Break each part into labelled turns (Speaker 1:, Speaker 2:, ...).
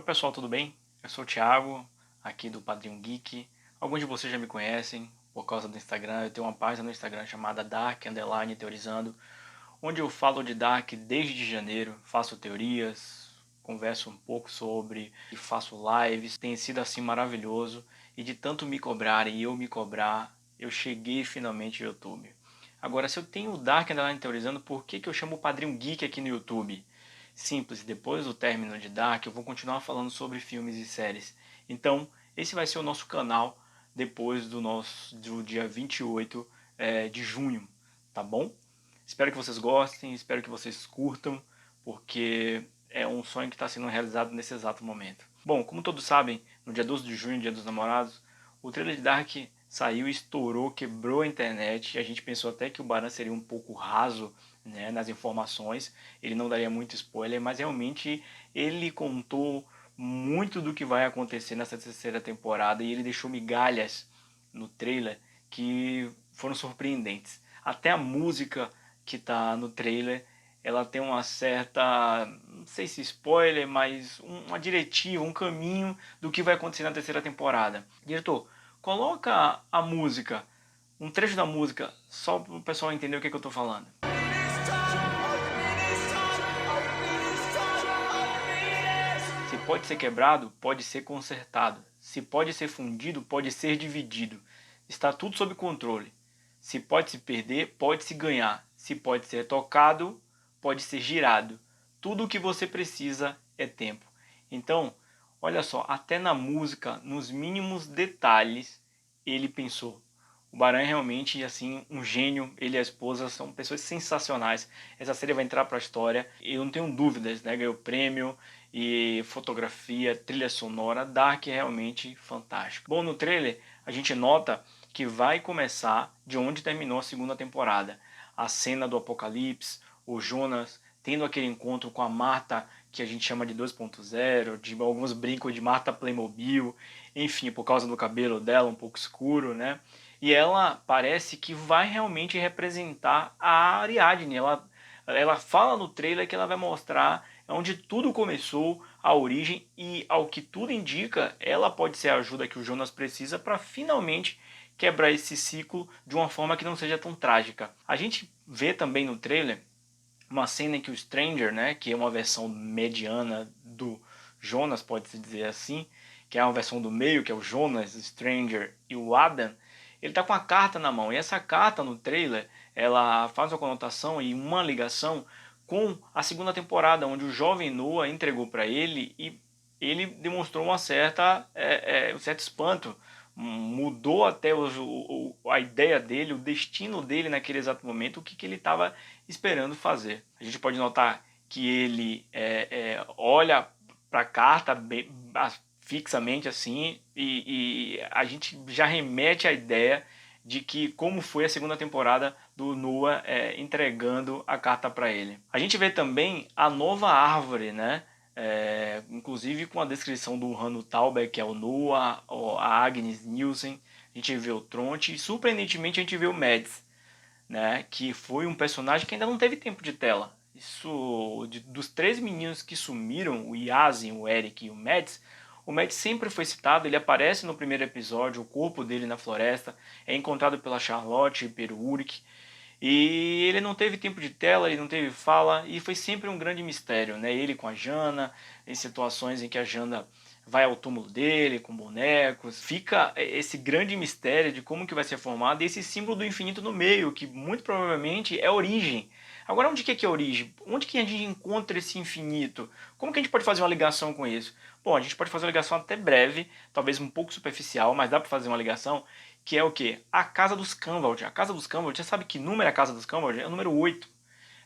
Speaker 1: Oi pessoal, tudo bem? Eu sou o Thiago, aqui do Padrinho Geek. Alguns de vocês já me conhecem por causa do Instagram. Eu tenho uma página no Instagram chamada Dark Underline Teorizando, onde eu falo de Dark desde janeiro, faço teorias, converso um pouco sobre e faço lives. Tem sido assim maravilhoso e de tanto me cobrarem e eu me cobrar, eu cheguei finalmente ao YouTube. Agora, se eu tenho o Dark Underline Teorizando, por que eu chamo o Padrinho Geek aqui no YouTube? Simples, depois do término de Dark, eu vou continuar falando sobre filmes e séries. Então, esse vai ser o nosso canal depois do dia 28 de junho, tá bom? Espero que vocês gostem, espero que vocês curtam, porque é um sonho que está sendo realizado nesse exato momento. Bom, como todos sabem, no dia 12 de junho, dia dos namorados, o trailer de Dark saiu, estourou, quebrou a internet. A gente pensou até que o Baran seria um pouco raso, né, nas informações, ele não daria muito spoiler, mas realmente ele contou muito do que vai acontecer nessa terceira temporada e ele deixou migalhas no trailer que foram surpreendentes. Até a música que está no trailer, ela tem uma certa, não sei se spoiler, mas uma diretiva, um caminho do que vai acontecer na terceira temporada. Diretor, coloca a música, um trecho da música, só para o pessoal entender o que eu estou falando. Se pode ser quebrado, pode ser consertado. Se pode ser fundido, pode ser dividido. Está tudo sob controle. Se pode se perder, pode se ganhar. Se pode ser tocado, pode ser girado. Tudo o que você precisa é tempo. Então, olha só, até na música, nos mínimos detalhes, ele pensou. O Baran é realmente assim um gênio, ele e a esposa são pessoas sensacionais. Essa série vai entrar para a história, eu não tenho dúvidas, né? Ganhou prêmio e fotografia, trilha sonora, Dark é realmente fantástico. Bom, no trailer a gente nota que vai começar de onde terminou a segunda temporada. A cena do apocalipse, o Jonas tendo aquele encontro com a Marta, que a gente chama de 2.0, de alguns brincos de Marta Playmobil, enfim, por causa do cabelo dela um pouco escuro, né? E ela parece que vai realmente representar a Ariadne. Ela fala no trailer que ela vai mostrar onde tudo começou, a origem, e ao que tudo indica, ela pode ser a ajuda que o Jonas precisa para finalmente quebrar esse ciclo de uma forma que não seja tão trágica. A gente vê também no trailer uma cena em que o Stranger, né, que é uma versão mediana do Jonas, pode-se dizer assim, que é uma versão do meio, que é o Jonas, o Stranger e o Adam, ele está com a carta na mão. E essa carta no trailer, ela faz uma conotação e uma ligação com a segunda temporada, onde o jovem Noah entregou para ele e ele demonstrou um certo espanto, mudou até a ideia dele, o destino dele naquele exato momento, o que ele estava esperando fazer. A gente pode notar que ele olha para a carta fixamente assim e a gente já remete à ideia de que como foi a segunda temporada do Noah entregando a carta para ele. A gente vê também a nova árvore, né? Inclusive com a descrição do Hanno Tauber, que é o Noah, a Agnes Nielsen, a gente vê o Tronte e surpreendentemente a gente vê o Mads, né, que foi um personagem que ainda não teve tempo de tela. Dos três meninos que sumiram, o Yazin, o Eric e o Mads sempre foi citado, ele aparece no primeiro episódio, o corpo dele na floresta, é encontrado pela Charlotte e pelo Ulrich, e ele não teve tempo de tela, ele não teve fala, e foi sempre um grande mistério, né? Ele com a Jana, em situações em que a Jana vai ao túmulo dele com bonecos. Fica esse grande mistério de como que vai ser formado e esse símbolo do infinito no meio, que muito provavelmente é a origem. Agora, onde que é a origem? Onde que a gente encontra esse infinito? Como que a gente pode fazer uma ligação com isso? Bom, a gente pode fazer uma ligação até breve, talvez um pouco superficial, mas dá para fazer uma ligação, que é o quê? A Casa dos Canvald. A Casa dos Canvald, você sabe que número é a Casa dos Canvald? É o número 8.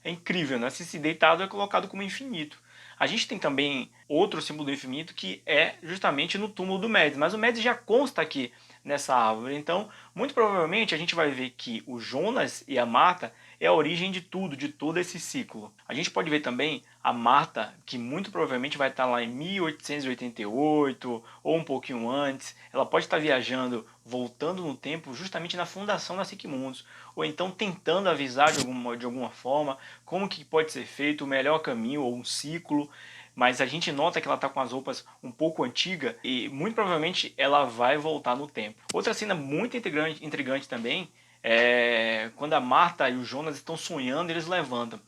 Speaker 1: É incrível, né? Se esse deitado é colocado como infinito. A gente tem também outro símbolo do infinito que é justamente no túmulo do Mads, mas o Mads já consta aqui nessa árvore. Então, muito provavelmente a gente vai ver que o Jonas e a Marta é a origem de tudo, de todo esse ciclo. A gente pode ver também a Marta, que muito provavelmente vai estar lá em 1888 ou um pouquinho antes. Ela pode estar viajando, voltando no tempo, justamente na fundação da Sigmundos, ou então tentando avisar de alguma forma como que pode ser feito o melhor caminho ou um ciclo. mas a gente nota que ela tá com as roupas um pouco antigas e muito provavelmente ela vai voltar no tempo. Outra cena muito intrigante também é quando a Marta e o Jonas estão sonhando e eles levantam.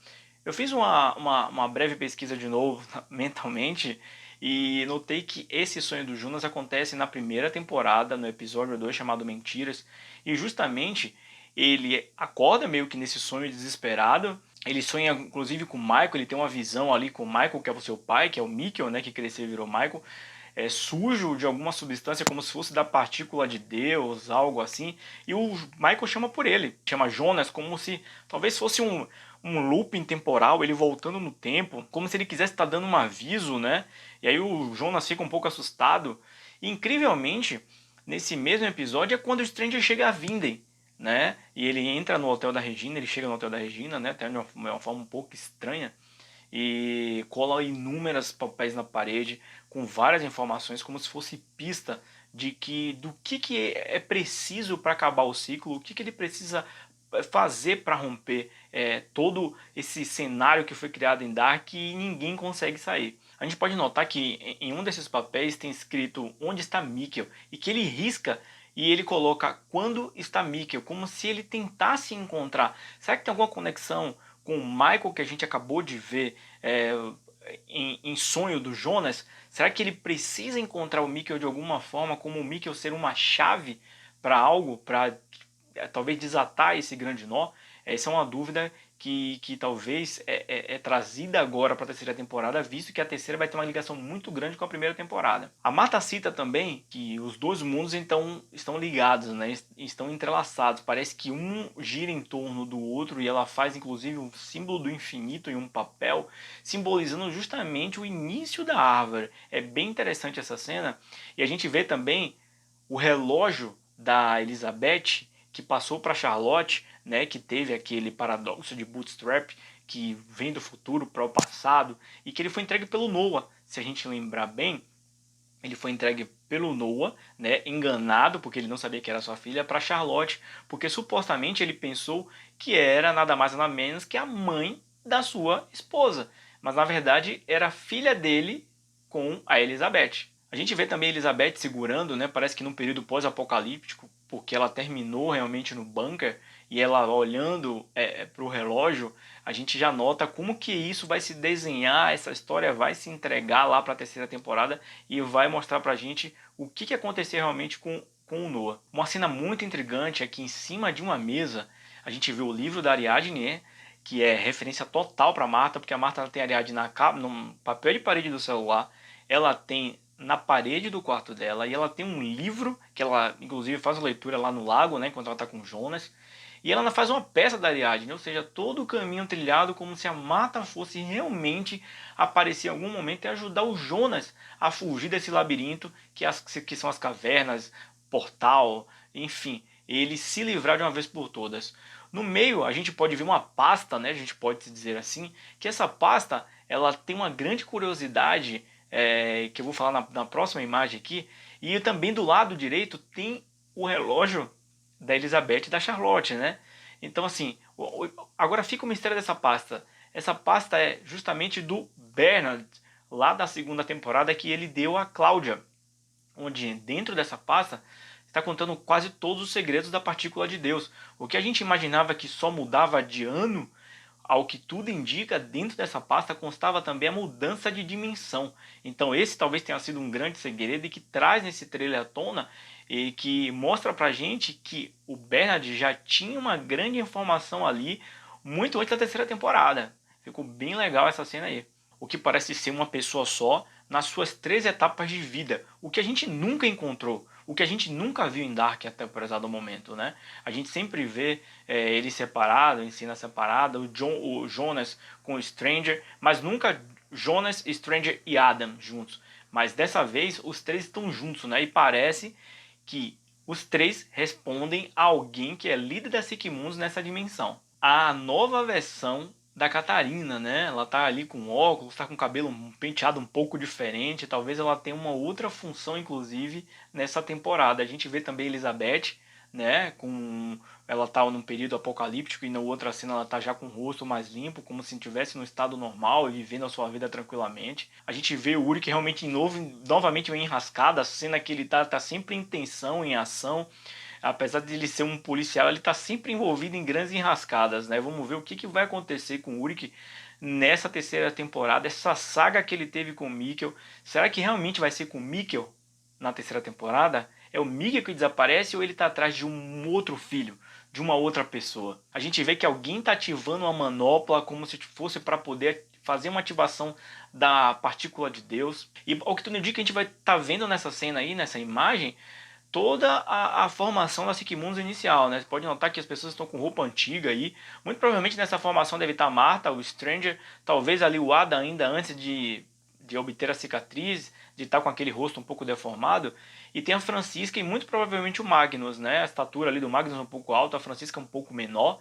Speaker 1: Eu fiz uma breve pesquisa de novo mentalmente e notei que esse sonho do Jonas acontece na primeira temporada, no episódio 2 chamado Mentiras, e justamente ele acorda meio que nesse sonho desesperado. Ele sonha inclusive com o Michael, ele tem uma visão ali com o Michael, que é o seu pai, que é o Mikkel, né, que cresceu e virou Michael, sujo de alguma substância, como se fosse da partícula de Deus, algo assim. E o Michael chama por ele, chama Jonas, como se talvez fosse um looping temporal, ele voltando no tempo, como se ele quisesse estar dando um aviso, né? E aí o Jonas fica um pouco assustado. E incrivelmente, nesse mesmo episódio é quando o Stranger chega a Vinden, né? E ele entra no hotel da Regina, ele chega no hotel da Regina, né? Até de uma forma um pouco estranha e cola inúmeros papéis na parede com várias informações como se fosse pista de do que é preciso para acabar o ciclo, o que ele precisa fazer para romper todo esse cenário que foi criado em Dark e ninguém consegue sair. A gente pode notar que em um desses papéis tem escrito onde está Mikkel e que ele risca e ele coloca quando está Mikkel, como se ele tentasse encontrar. Será que tem alguma conexão com o Michael que a gente acabou de ver em sonho do Jonas? Será que ele precisa encontrar o Mikkel de alguma forma, como o Mikkel ser uma chave para algo, para talvez desatar esse grande nó? Essa é uma dúvida que talvez é trazida agora para a terceira temporada, visto que a terceira vai ter uma ligação muito grande com a primeira temporada. A Marta cita também que os dois mundos então estão ligados, né? Estão entrelaçados. Parece que um gira em torno do outro e ela faz inclusive um símbolo do infinito em um papel, simbolizando justamente o início da árvore. É bem interessante essa cena. E a gente vê também o relógio da Elizabeth que passou para Charlotte, né, que teve aquele paradoxo de Bootstrap, que vem do futuro para o passado, e que ele foi entregue pelo Noah. Se a gente lembrar bem, ele foi entregue pelo Noah, né, enganado, porque ele não sabia que era sua filha, para Charlotte, porque supostamente ele pensou que era nada mais nada menos que a mãe da sua esposa. Mas na verdade era a filha dele com a Elizabeth. A gente vê também a Elizabeth segurando, né, parece que num período pós-apocalíptico, porque ela terminou realmente no bunker, e ela olhando para o relógio, a gente já nota como que isso vai se desenhar, essa história vai se entregar lá para a terceira temporada e vai mostrar pra gente o que aconteceu realmente com o Noah. Uma cena muito intrigante é que em cima de uma mesa a gente vê o livro da Ariadne, né, que é referência total para Marta, porque a Marta ela tem a Ariadne no papel de parede do celular, ela tem na parede do quarto dela e ela tem um livro que ela inclusive faz a leitura lá no lago, né, enquanto ela está com Jonas. E ela faz uma peça da Ariadne, ou seja, todo o caminho trilhado como se a Marta fosse realmente aparecer em algum momento e ajudar o Jonas a fugir desse labirinto que são as cavernas, portal, enfim, ele se livrar de uma vez por todas. No meio a gente pode ver uma pasta, né, a gente pode dizer assim, que essa pasta ela tem uma grande curiosidade que eu vou falar na próxima imagem aqui, e também do lado direito tem o relógio da Elizabeth e da Charlotte, né? Então, assim, agora fica o mistério dessa pasta. Essa pasta é justamente do Bernard, lá da segunda temporada, que ele deu a Cláudia, onde dentro dessa pasta está contando quase todos os segredos da partícula de Deus. O que a gente imaginava que só mudava de ano, ao que tudo indica, dentro dessa pasta constava também a mudança de dimensão. Então esse talvez tenha sido um grande segredo e que traz nesse trailer à tona e que mostra pra gente que o Bernard já tinha uma grande informação ali muito antes da terceira temporada. Ficou bem legal essa cena aí. O que parece ser uma pessoa só nas suas três etapas de vida. O que a gente nunca encontrou. O que a gente nunca viu em Dark até o presente momento, né? A gente sempre vê ele separado, em cena separada, o Jonas com o Stranger, mas nunca Jonas, Stranger e Adam juntos. Mas dessa vez os três estão juntos, né? E parece que os três respondem a alguém que é líder da Sikimundos nessa dimensão. A nova versão da Catarina, né? Ela tá ali com óculos, tá com o cabelo penteado um pouco diferente. Talvez ela tenha uma outra função, inclusive, nessa temporada. A gente vê também Elizabeth, né? Ela tá num período apocalíptico e na outra cena ela tá já com o rosto mais limpo, como se estivesse no estado normal e vivendo a sua vida tranquilamente. A gente vê o Uric realmente novamente meio enrascado, a cena que ele tá sempre em tensão, em ação. Apesar de ele ser um policial, ele tá sempre envolvido em grandes enrascadas, né? Vamos ver o que vai acontecer com o Uric nessa terceira temporada, essa saga que ele teve com o Mikkel. Será que realmente vai ser com o Mikkel na terceira temporada? É o Mikkel que desaparece ou ele tá atrás de um outro filho, de uma outra pessoa? A gente vê que alguém tá ativando uma manopla como se fosse para poder fazer uma ativação da partícula de Deus. E ao que tudo indica, a gente vai estar vendo nessa cena aí, nessa imagem, toda a formação da Sikimundos inicial, né? Você pode notar que as pessoas estão com roupa antiga aí. Muito provavelmente nessa formação deve estar Marta, o Stranger, talvez ali o Ada ainda antes de obter a cicatriz, de estar com aquele rosto um pouco deformado. E tem a Francisca e muito provavelmente o Magnus, né? A estatura ali do Magnus é um pouco alta, a Francisca é um pouco menor,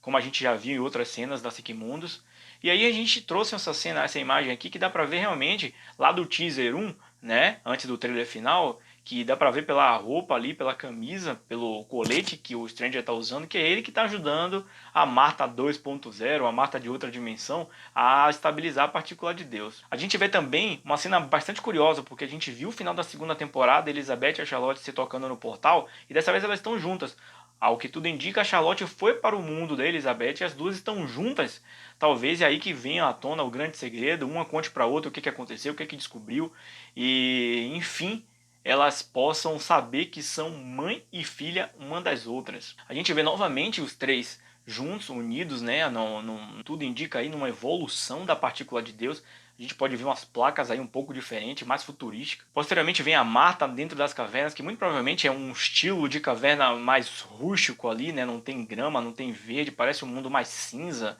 Speaker 1: como a gente já viu em outras cenas da Sikimundos. E aí a gente trouxe essa cena, essa imagem aqui que dá pra ver realmente lá do teaser 1, né, antes do trailer final, que dá pra ver pela roupa ali, pela camisa, pelo colete que o Stranger tá usando, que é ele que tá ajudando a Marta 2.0, a Marta de outra dimensão, a estabilizar a partícula de Deus. A gente vê também uma cena bastante curiosa, porque a gente viu o final da segunda temporada, Elizabeth e a Charlotte se tocando no portal, e dessa vez elas estão juntas. Ao que tudo indica, a Charlotte foi para o mundo da Elizabeth e as duas estão juntas. Talvez é aí que venha à tona o grande segredo. Uma conte para a outra o que aconteceu, o que descobriu. E, enfim, elas possam saber que são mãe e filha uma das outras. A gente vê novamente os três juntos, unidos, né? Tudo indica aí numa evolução da partícula de Deus. A gente pode ver umas placas aí um pouco diferentes, mais futurísticas. Posteriormente vem a Marta dentro das cavernas, que muito provavelmente é um estilo de caverna mais rústico ali, né? Não tem grama, não tem verde, parece um mundo mais cinza.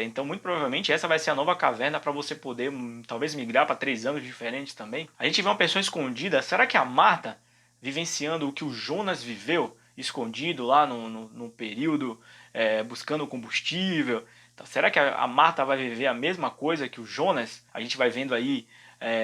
Speaker 1: Então muito provavelmente essa vai ser a nova caverna para você poder talvez migrar para 3 anos diferentes também. A gente vê uma pessoa escondida. Será que a Marta, vivenciando o que o Jonas viveu, escondido lá no período, buscando combustível? Então, será que a Marta vai viver a mesma coisa que o Jonas? A gente vai vendo aí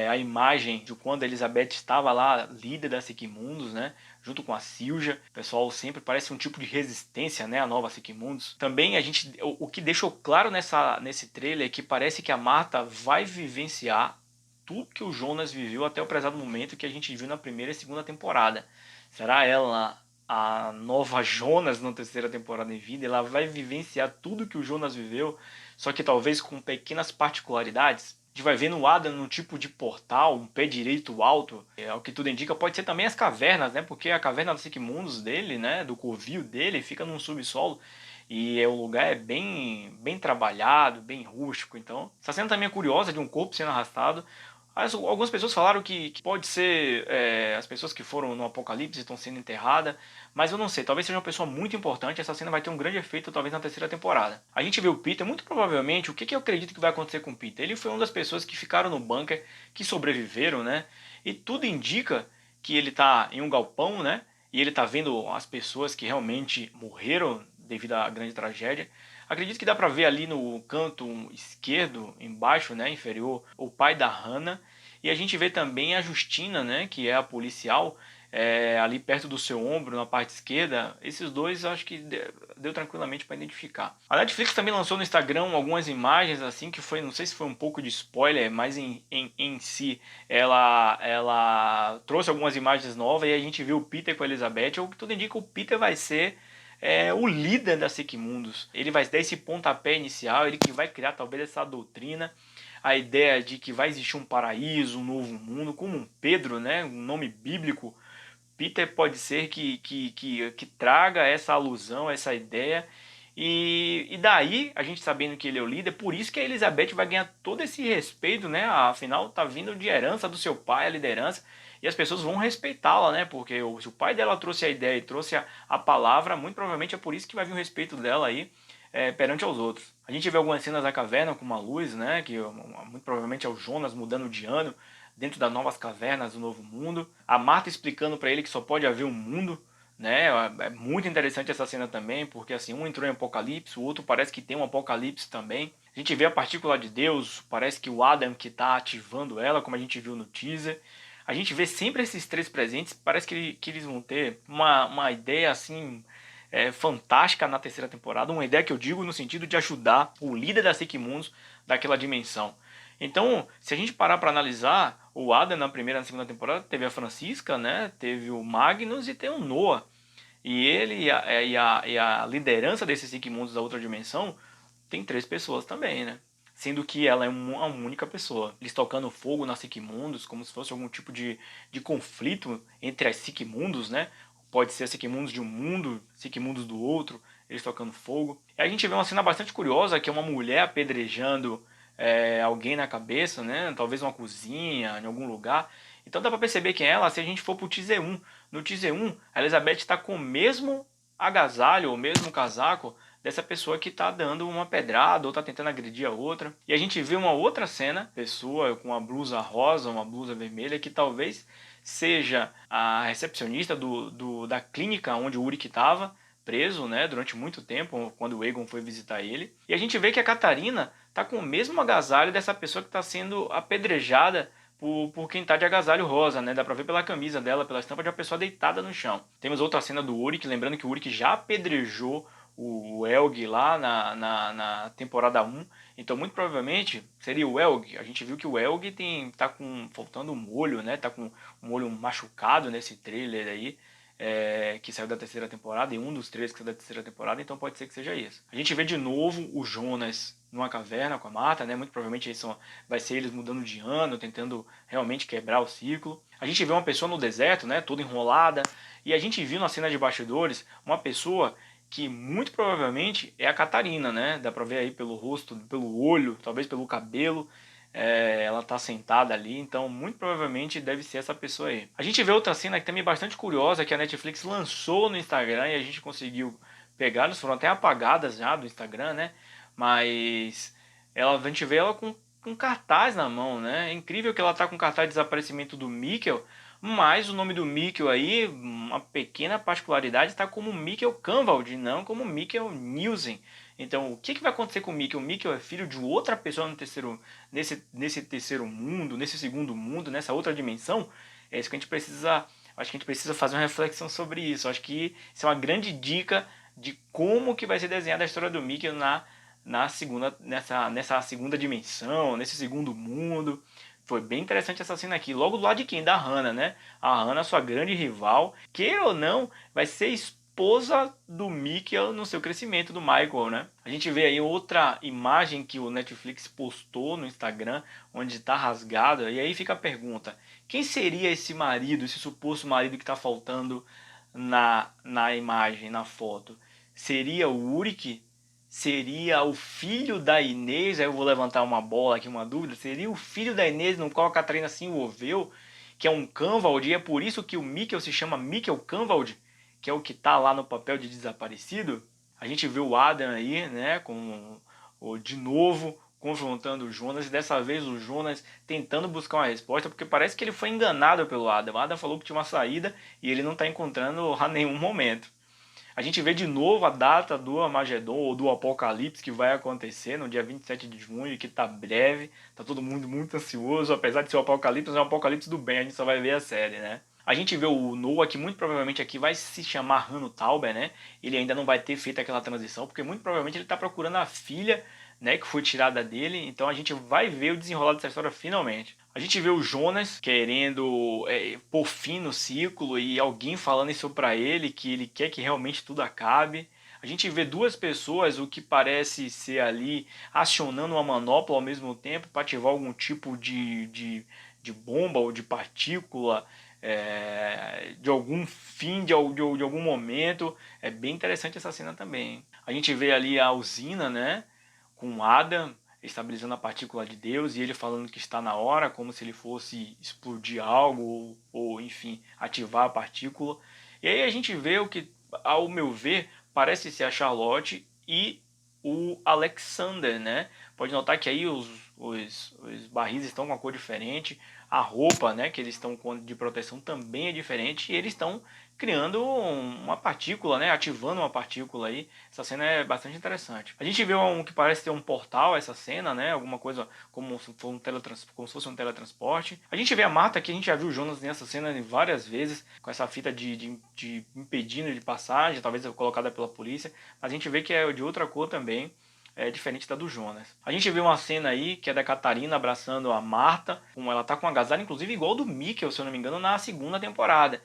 Speaker 1: a imagem de quando a Elizabeth estava lá, líder da Sikimundos, né? Junto com a Silja. O pessoal sempre parece um tipo de resistência, né? A nova Sikimundos. Também o que deixou claro nesse trailer é que parece que a Marta vai vivenciar tudo que o Jonas viveu até o prezado momento que a gente viu na primeira e segunda temporada. Será ela a nova Jonas na terceira temporada em vida? Ela vai vivenciar tudo que o Jonas viveu, só que talvez com pequenas particularidades. A gente vai ver no Adam um tipo de portal, um pé direito alto. O que tudo indica, pode ser também as cavernas, né? Porque a caverna dos Sigmundos dele, né? Do covil dele, fica num subsolo. E o lugar é bem trabalhado, bem rústico. Então, essa cena também é curiosa de um corpo sendo arrastado. Algumas pessoas falaram que pode ser as pessoas que foram no apocalipse estão sendo enterradas, mas eu não sei, talvez seja uma pessoa muito importante, essa cena vai ter um grande efeito talvez na terceira temporada. A gente vê o Peter, muito provavelmente, o que eu acredito que vai acontecer com o Peter? Ele foi uma das pessoas que ficaram no bunker, que sobreviveram, né? E tudo indica que ele tá em um galpão, né? E ele tá vendo as pessoas que realmente morreram devido à grande tragédia. Acredito que dá pra ver ali no canto esquerdo, embaixo, né, inferior, o pai da Hannah. E a gente vê também a Justina, né, que é a policial, ali perto do seu ombro, na parte esquerda. Esses dois eu acho que deu tranquilamente para identificar. A Netflix também lançou no Instagram algumas imagens assim, que foi, não sei se foi um pouco de spoiler, mas em si ela trouxe algumas imagens novas e a gente viu o Peter com a Elizabeth. O que tudo indica, o Peter vai ser o líder da Sigmundos. Ele vai dar esse pontapé inicial, ele que vai criar talvez essa doutrina, a ideia de que vai existir um paraíso, um novo mundo, como um Pedro, né, um nome bíblico. Peter pode ser que traga essa alusão, essa ideia. E daí, a gente sabendo que ele é o líder, por isso que a Elizabeth vai ganhar todo esse respeito, né? Afinal, tá vindo de herança do seu pai a liderança. E as pessoas vão respeitá-la, né? Porque se o pai dela trouxe a ideia e trouxe a palavra, muito provavelmente é por isso que vai vir o respeito dela aí perante aos outros. A gente vê algumas cenas da caverna com uma luz, né? Que muito provavelmente é o Jonas mudando de ano dentro das novas cavernas do novo mundo. A Marta explicando para ele que só pode haver um mundo, né? É muito interessante essa cena também, porque assim, um entrou em apocalipse, o outro parece que tem um apocalipse também. A gente vê a partícula de Deus, parece que o Adam que está ativando ela, como a gente viu no teaser. A gente vê sempre esses três presentes, parece que eles vão ter uma ideia assim fantástica na terceira temporada, uma ideia que eu digo no sentido de ajudar o líder da Sequimundus daquela dimensão. Então, se a gente parar para analisar, o Adam na primeira e na segunda temporada teve a Francisca, né? Teve o Magnus e tem o Noah. E ele e a liderança desses Sequimundus da outra dimensão tem três pessoas também, né? Sendo que ela é uma única pessoa. Eles tocando fogo nas Sequimundus, como se fosse algum tipo de conflito entre as Sequimundus, né? Pode ser a Sequimundus de um mundo, Sequimundus do outro, eles tocando fogo. E a gente vê uma cena bastante curiosa, que é uma mulher apedrejando alguém na cabeça, né? Talvez uma cozinha, em algum lugar. Então dá pra perceber quem é ela se a gente for pro teaser 1. No teaser 1, a Elizabeth está com o mesmo agasalho, ou mesmo casaco, dessa pessoa que tá dando uma pedrada ou tá tentando agredir a outra. E a gente vê uma outra cena, pessoa com uma blusa rosa, uma blusa vermelha, que talvez seja a recepcionista da clínica onde o Uric estava preso, né, durante muito tempo, quando o Egon foi visitar ele. E a gente vê que a Catarina tá com o mesmo agasalho dessa pessoa que está sendo apedrejada por quem tá de agasalho rosa, né? Dá pra ver pela camisa dela, pela estampa de uma pessoa deitada no chão. Temos outra cena do Uric, lembrando que o Uric já apedrejou o Elg lá na temporada 1. Então, muito provavelmente, seria o Elg. A gente viu que o Elg tá faltando um olho, né? Tá com um olho machucado nesse trailer aí. Que saiu da terceira temporada, e um dos três que saiu da terceira temporada, então pode ser que seja isso. A gente vê de novo o Jonas numa caverna com a Marta, né? Muito provavelmente vai ser eles mudando de ano, tentando realmente quebrar o ciclo. A gente vê uma pessoa no deserto, né? Toda enrolada, e a gente viu na cena de bastidores uma pessoa que muito provavelmente é a Catarina, né? Dá pra ver aí pelo rosto, pelo olho, talvez pelo cabelo. Ela tá sentada ali, então muito provavelmente deve ser essa pessoa aí. A gente vê outra cena que também é bastante curiosa, que a Netflix lançou no Instagram e a gente conseguiu pegar, elas foram até apagadas já do Instagram, né? Mas a gente vê ela com cartaz na mão, né? É incrível que ela tá com cartaz de desaparecimento do Mikkel, mas o nome do Mikkel aí, uma pequena particularidade, está como Mikkel Canvald, não como Mikkel Nielsen. Então, o que vai acontecer com o Mikkel? O Mikkel é filho de outra pessoa nesse terceiro mundo, nesse segundo mundo, nessa outra dimensão? É isso que a gente precisa. Acho que a gente precisa fazer uma reflexão sobre isso. Acho que isso é uma grande dica de como que vai ser desenhada a história do Mikkel nessa segunda dimensão, nesse segundo mundo. Foi bem interessante essa cena aqui. Logo do lado de quem? Da Hannah, né? A Hannah, sua grande rival, queira ou não, vai ser esposa do Mikkel no seu crescimento do Michael, né? A gente vê aí outra imagem que o Netflix postou no Instagram, onde está rasgada, e aí fica a pergunta: quem seria esse marido, esse suposto marido que está faltando na imagem, na foto? Seria o Uric? Seria o filho da Inês? Aí eu vou levantar uma bola aqui, uma dúvida. Seria o filho da Inês no qual a Catarina se envolveu, que é um Canvald, e é por isso que o Mikkel se chama Mikkel Canvald, que é o que está lá no papel de desaparecido? A gente vê o Adam aí, né, de novo confrontando o Jonas, e dessa vez o Jonas tentando buscar uma resposta, porque parece que ele foi enganado pelo Adam. O Adam falou que tinha uma saída e ele não está encontrando a nenhum momento. A gente vê de novo a data do Armagedon ou do Apocalipse que vai acontecer no dia 27 de junho, que tá breve, tá todo mundo muito ansioso, apesar de ser o Apocalipse, é um Apocalipse do bem, a gente só vai ver a série, né? A gente vê o Noah, que muito provavelmente aqui vai se chamar Hanno Tauber, né? Ele ainda não vai ter feito aquela transição, porque muito provavelmente ele tá procurando a filha, né, que foi tirada dele, então a gente vai ver o desenrolar dessa história finalmente. A gente vê o Jonas querendo pôr fim no ciclo e alguém falando isso pra ele, que ele quer que realmente tudo acabe. A gente vê duas pessoas, o que parece ser ali, acionando uma manopla ao mesmo tempo para ativar algum tipo de bomba ou de partícula, de algum fim, de algum momento. É bem interessante essa cena também. A gente vê ali a usina, né, com Adam estabilizando a partícula de Deus e ele falando que está na hora, como se ele fosse explodir algo ou enfim, ativar a partícula. E aí a gente vê o que, ao meu ver, parece ser a Charlotte e o Alexander, né? Pode notar que aí os barris estão com uma cor diferente, a roupa, né, que eles estão com de proteção também é diferente e eles estão criando uma partícula, né? Ativando uma partícula aí. Essa cena é bastante interessante. A gente vê um que parece ter um portal, essa cena, né? Alguma coisa como se fosse um teletransporte. A gente vê a Marta, que a gente já viu o Jonas nessa cena várias vezes, com essa fita de impedindo de passagem, talvez colocada pela polícia. Mas a gente vê que é de outra cor também. É diferente da do Jonas. A gente vê uma cena aí que é da Catarina abraçando a Marta, como ela tá com um agasalho, inclusive igual do Mikkel, se eu não me engano, na segunda temporada.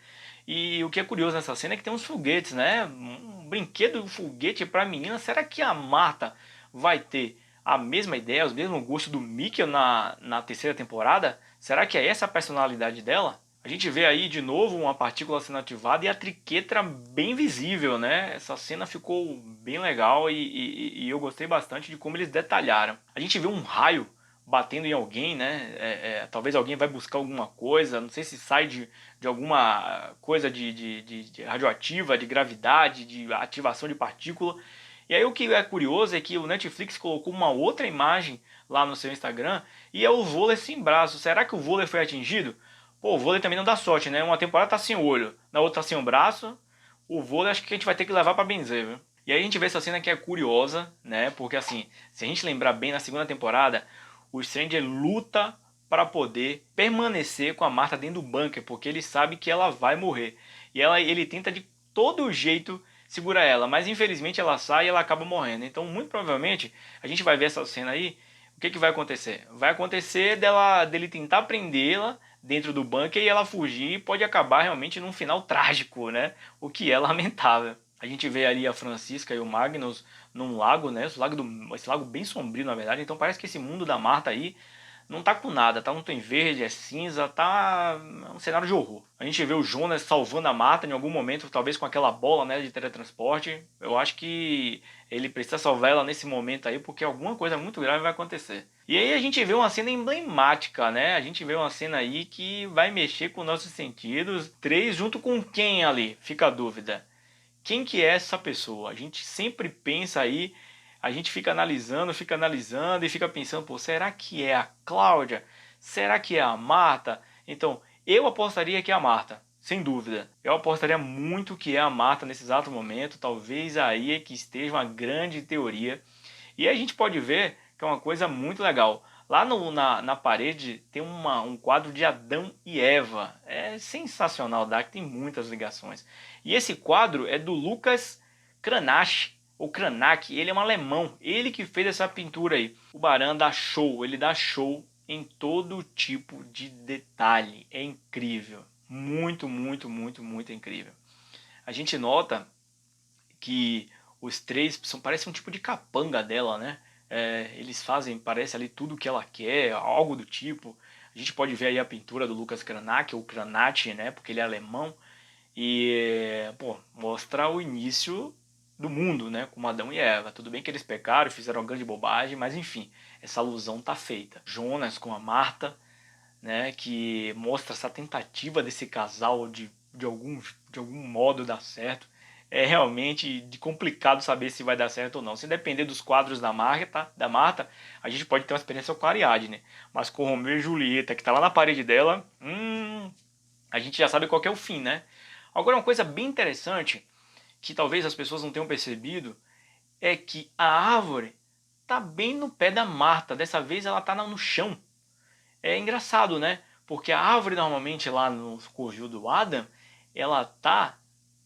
Speaker 1: E o que é curioso nessa cena é que tem uns foguetes, né? Um brinquedo foguete pra menina. Será que a Marta vai ter a mesma ideia, os mesmos gostos do Mikkel na terceira temporada? Será que é essa a personalidade dela? A gente vê aí de novo uma partícula sendo ativada e a triquetra bem visível, né? Essa cena ficou bem legal e eu gostei bastante de como eles detalharam. A gente vê um raio batendo em alguém, né? Talvez alguém vai buscar alguma coisa, não sei se sai de alguma coisa de radioativa, de gravidade, de ativação de partícula. E aí o que é curioso é que o Netflix colocou uma outra imagem lá no seu Instagram e é o vôlei sem braço. Será que o vôlei foi atingido? Pô, o vôlei também não dá sorte, né? Uma temporada tá sem olho, na outra tá sem o braço. O vôlei acho que a gente vai ter que levar pra benzer, viu? E aí a gente vê essa cena que é curiosa, né? Porque assim, se a gente lembrar bem, na segunda temporada, o Stranger luta para poder permanecer com a Marta dentro do bunker, porque ele sabe que ela vai morrer. E ele tenta de todo jeito segurar ela, mas infelizmente ela sai e ela acaba morrendo. Então, muito provavelmente, a gente vai ver essa cena aí. O que vai acontecer? Vai acontecer dele tentar prendê-la dentro do bunker e ela fugir, e pode acabar realmente num final trágico, né? O que é lamentável. A gente vê ali a Francisca e o Magnus num lago, né? Esse lago bem sombrio, na verdade. Então parece que esse mundo da Marta aí não tá com nada, tá um tom verde, é cinza, tá um cenário de horror. A gente vê o Jonas salvando a Marta em algum momento, talvez com aquela bola, né, de teletransporte. Eu acho que ele precisa salvar ela nesse momento aí, porque alguma coisa muito grave vai acontecer. E aí a gente vê uma cena emblemática, né? A gente vê uma cena aí que vai mexer com nossos sentidos. Três junto com quem ali? Fica a dúvida. Quem que é essa pessoa? A gente sempre pensa aí, a gente fica analisando e fica pensando, pô, será que é a Cláudia? Será que é a Marta? Então, eu apostaria que é a Marta, sem dúvida. Eu apostaria muito que é a Marta nesse exato momento, talvez aí é que esteja uma grande teoria. E a gente pode ver que é uma coisa muito legal. Lá na parede tem um quadro de Adão e Eva. É sensacional, que tem muitas ligações. E esse quadro é do Lucas Cranach, ou Cranach, ele é um alemão. Ele que fez essa pintura aí. O Baran dá show, ele dá show em todo tipo de detalhe. É incrível. Muito, muito, muito, muito incrível. A gente nota que os três parece um tipo de capanga dela, né? Eles fazem, parece ali tudo que ela quer, algo do tipo. A gente pode ver aí a pintura do Lucas Cranach, ou Cranach, né? Porque ele é alemão. E, pô, mostra o início do mundo, né? Com Adão e Eva. Tudo bem que eles pecaram, fizeram uma grande bobagem, mas enfim, essa alusão tá feita. Jonas com a Marta, né? Que mostra essa tentativa desse casal de algum modo dar certo. É realmente complicado saber se vai dar certo ou não. Se depender dos quadros da Marta, a gente pode ter uma experiência com a Ariadne. Mas com Romeu e Julieta, que tá lá na parede dela, a gente já sabe qual que é o fim, né? Agora, uma coisa bem interessante, que talvez as pessoas não tenham percebido, é que a árvore tá bem no pé da Marta. Dessa vez ela tá no chão. É engraçado, né? Porque a árvore normalmente lá no covil do Adam, ela tá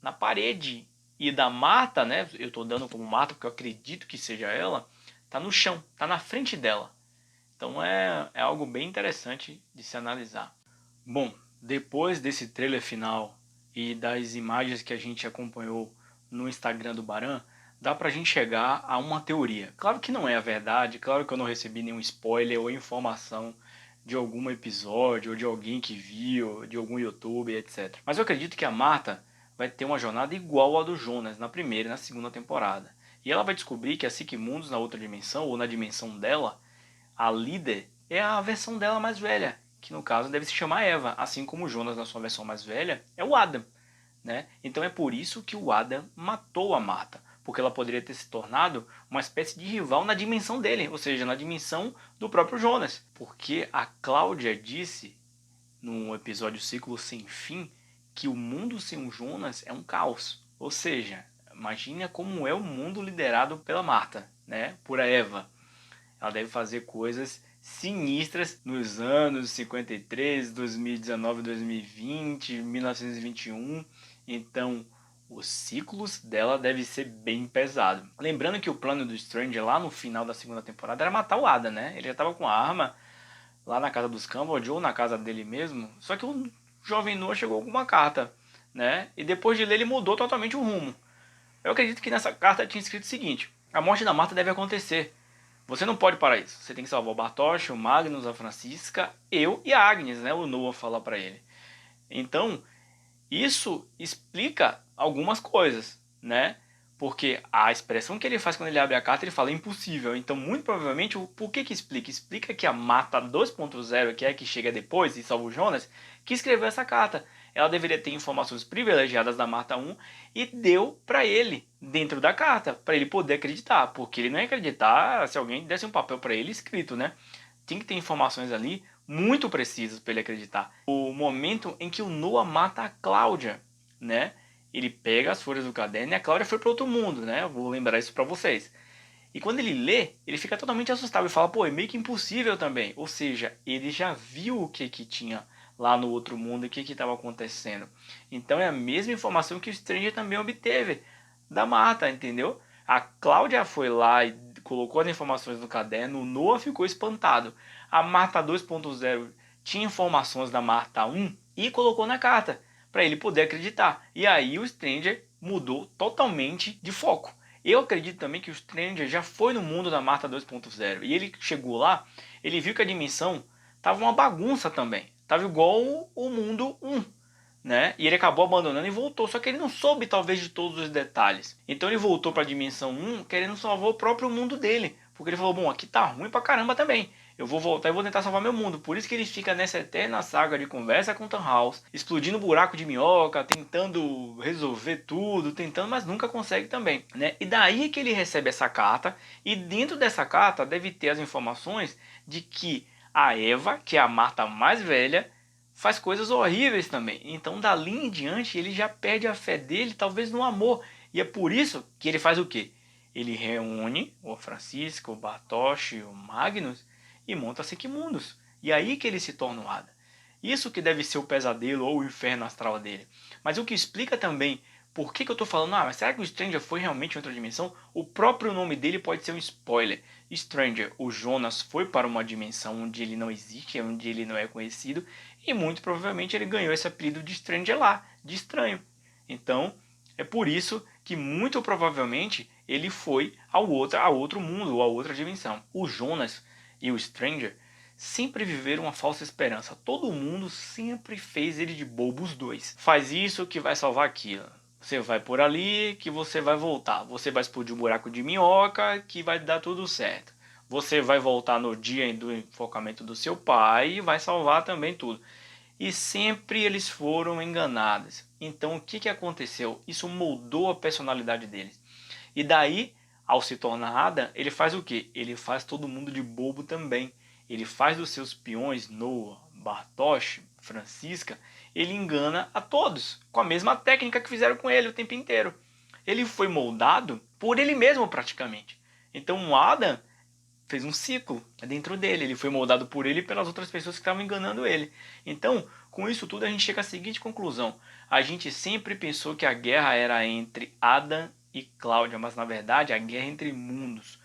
Speaker 1: na parede. E da Marta, né? Eu tô dando como Marta porque eu acredito que seja ela, tá no chão, tá na frente dela. Então é algo bem interessante de se analisar. Bom, depois desse trailer final e das imagens que a gente acompanhou no Instagram do Baran, dá pra gente chegar a uma teoria. Claro que não é a verdade, claro que eu não recebi nenhum spoiler ou informação de algum episódio, ou de alguém que viu, de algum youtuber, etc. Mas eu acredito que a Marta vai ter uma jornada igual à do Jonas na primeira e na segunda temporada. E ela vai descobrir que a Sikimundos na outra dimensão, ou na dimensão dela, a líder é a versão dela mais velha, que no caso deve se chamar Eva, assim como o Jonas na sua versão mais velha é o Adam, né? Então é por isso que o Adam matou a Marta, porque ela poderia ter se tornado uma espécie de rival na dimensão dele, ou seja, na dimensão do próprio Jonas, porque a Cláudia disse no episódio Ciclo Sem Fim que o mundo sem o Jonas é um caos. Ou seja, imagina como é o mundo liderado pela Marta, né? Por Eva. Ela deve fazer coisas sinistras nos anos 53, 2019, 2020, 1921. Então, os ciclos dela devem ser bem pesados. Lembrando que o plano do Stranger lá no final da segunda temporada era matar o Adam, né? Ele já estava com a arma lá na casa dos Cambodge ou na casa dele mesmo. Só que o jovem Noah chegou com uma carta, né? E depois de ler ele mudou totalmente o rumo. Eu acredito que nessa carta tinha escrito o seguinte: a morte da Marta deve acontecer. Você não pode parar isso. Você tem que salvar o Bartosz, o Magnus, a Francisca, eu e a Agnes, né? O Noah fala para ele. Então, isso explica algumas coisas, né? Porque a expressão que ele faz quando ele abre a carta, ele fala impossível. Então, muito provavelmente, por que que explica? Explica que a Marta 2.0, que é a que chega depois e salva o Jonas, que escreveu essa carta. Ela deveria ter informações privilegiadas da Marta 1 e deu para ele dentro da carta, para ele poder acreditar. Porque ele não ia acreditar se alguém desse um papel para ele escrito, né? Tem que ter informações ali muito precisas para ele acreditar. O momento em que o Noah mata a Cláudia, né? Ele pega as folhas do caderno e a Cláudia foi para outro mundo, né? Eu vou lembrar isso para vocês. E quando ele lê, ele fica totalmente assustado e fala, pô, é meio que impossível também. Ou seja, ele já viu o que tinha lá no outro mundo e o que estava acontecendo. Então é a mesma informação que o Stranger também obteve da Marta, entendeu? A Cláudia foi lá e colocou as informações no caderno, o Noah ficou espantado. A Marta 2.0 tinha informações da Marta 1 e colocou na carta, para ele poder acreditar. E aí o Stranger mudou totalmente de foco. Eu acredito também que o Stranger já foi no mundo da Marta 2.0 e ele chegou lá, ele viu que a dimensão tava uma bagunça também. Tava igual o mundo 1, né? E ele acabou abandonando e voltou, só que ele não soube talvez de todos os detalhes. Então ele voltou para a dimensão 1 querendo salvar o próprio mundo dele, porque ele falou, bom, aqui tá ruim pra caramba também. Eu vou voltar e vou tentar salvar meu mundo. Por isso que ele fica nessa eterna saga de conversa com Tannhaus, explodindo buraco de minhoca, tentando resolver tudo, tentando, mas nunca consegue também, né? E daí que ele recebe essa carta, e dentro dessa carta deve ter as informações de que a Eva, que é a Marta mais velha, faz coisas horríveis também. Então, dali em diante, ele já perde a fé dele, talvez no amor. E é por isso que ele faz o quê? Ele reúne o Francisco, o Bartosz, o Magnus e monta Sequimundos. E aí que ele se torna o Ada. Isso que deve ser o pesadelo ou o inferno astral dele. Mas o que explica também por que eu estou falando, mas será que o Stranger foi realmente em outra dimensão? O próprio nome dele pode ser um spoiler. Stranger, o Jonas foi para uma dimensão onde ele não existe, onde ele não é conhecido, e muito provavelmente ele ganhou esse apelido de Stranger lá, de estranho. Então, é por isso que muito provavelmente ele foi a outro mundo, ou a outra dimensão. O Jonas e o Stranger sempre viveram uma falsa esperança. Todo mundo sempre fez ele de bobo, os dois. Faz isso que vai salvar aquilo. Você vai por ali que você vai voltar. Você vai explodir um buraco de minhoca que vai dar tudo certo. Você vai voltar no dia do enfocamento do seu pai e vai salvar também tudo. E sempre eles foram enganados. Então o que aconteceu? Isso moldou a personalidade deles. E daí, ao se tornar Adam, ele faz o quê? Ele faz todo mundo de bobo também. Ele faz dos seus peões, Noah, Bartosz, Francisca, ele engana a todos, com a mesma técnica que fizeram com ele o tempo inteiro. Ele foi moldado por ele mesmo praticamente. Então o Adam fez um ciclo dentro dele, ele foi moldado por ele e pelas outras pessoas que estavam enganando ele. Então, com isso tudo a gente chega à seguinte conclusão: a gente sempre pensou que a guerra era entre Adam e Cláudia, mas na verdade a guerra é entre mundos.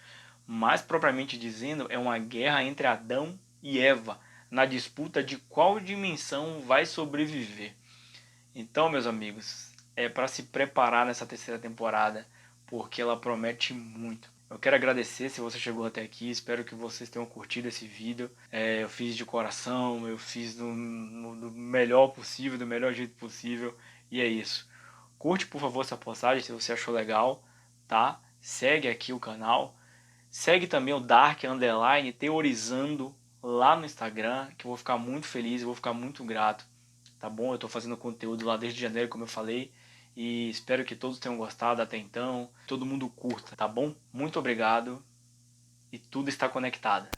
Speaker 1: Mais propriamente dizendo, é uma guerra entre Adão e Eva, na disputa de qual dimensão vai sobreviver. Então, meus amigos, é para se preparar nessa terceira temporada, porque ela promete muito. Eu quero agradecer se você chegou até aqui, espero que vocês tenham curtido esse vídeo. Eu fiz de coração, eu fiz do melhor possível, do melhor jeito possível, e é isso. Curte, por favor, essa postagem se você achou legal, tá? Segue aqui o canal. Segue também o Dark Underline Teorizando lá no Instagram, que eu vou ficar muito feliz, eu vou ficar muito grato, tá bom? Eu estou fazendo conteúdo lá desde janeiro, como eu falei, e espero que todos tenham gostado até então, todo mundo curta, tá bom? Muito obrigado e tudo está conectado.